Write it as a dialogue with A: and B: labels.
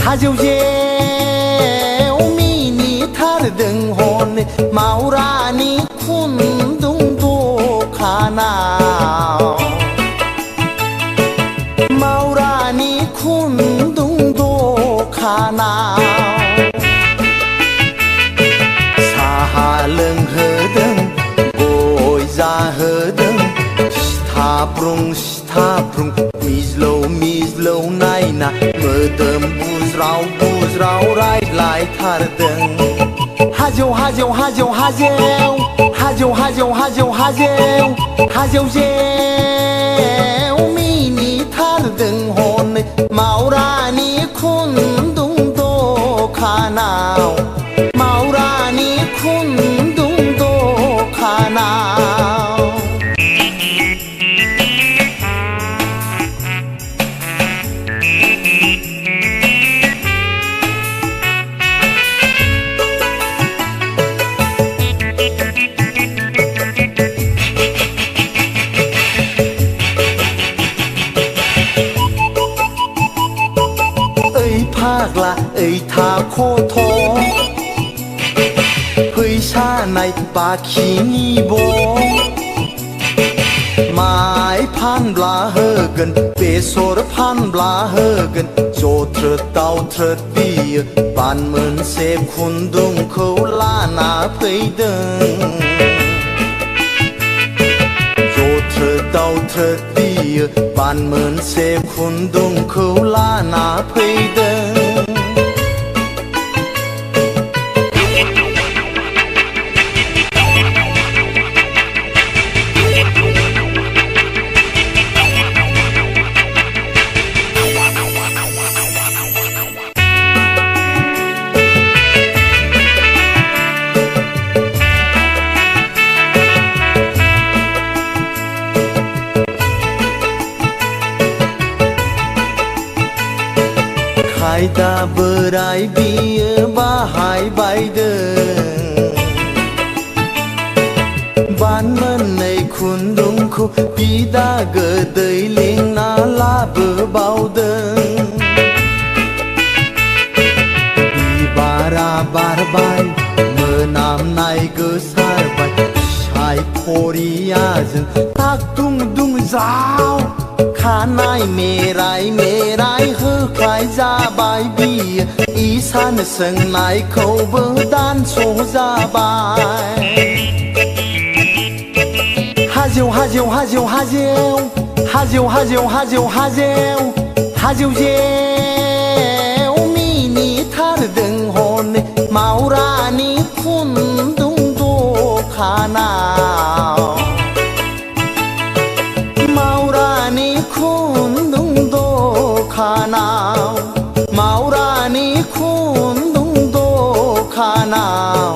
A: हाजेव मिनिथारदों हनै मावरानि खुन्दुं दखानाव मावरानि खुन्दुं दखानाव साहा लोंहोदों गय जाहोदों सिथाब्रुं मिज्लौ मिज्लौ नायना मोदोम बुज्राव बुज्राव रायज्लायथारदों हाजेव मिनिथारदों हनै मावरानि खुन्दुं दखानाव मावरानि खुन्दुं दखानाव फाग्ला ओइ थाखथ' फैसानाय बाखिनि माइ फानब्ला होगोन बेसर फानब्ला होगोन जथ्रोद दावथ्रोद बियो बान मोनसे खुन्दुंखौ लाना फैदों जथ्रोद दावथ्रोद बियो बान मोनसे खुन्दुंखौ लाना फैदों खायदा बोराय बियो बाहायबायदों बान मोननै खुन्दुंखौ बिदा गोदै लिंना लाबोबावदों बिबारा बारबाय मोनामनाय गोसारबाय सायख'रियाजों ताक दुं दुं जाव खानाय मेराय मेराय होखाय जाबाय बियो इसान सोंनायखौबो दानस'जाबाय हाजेव मिनिथारदों हनै मावरानि खुन्दुं दखानाव मावरानि खुन्दुं दखानाव मावरानि खुन्दुं दखानाव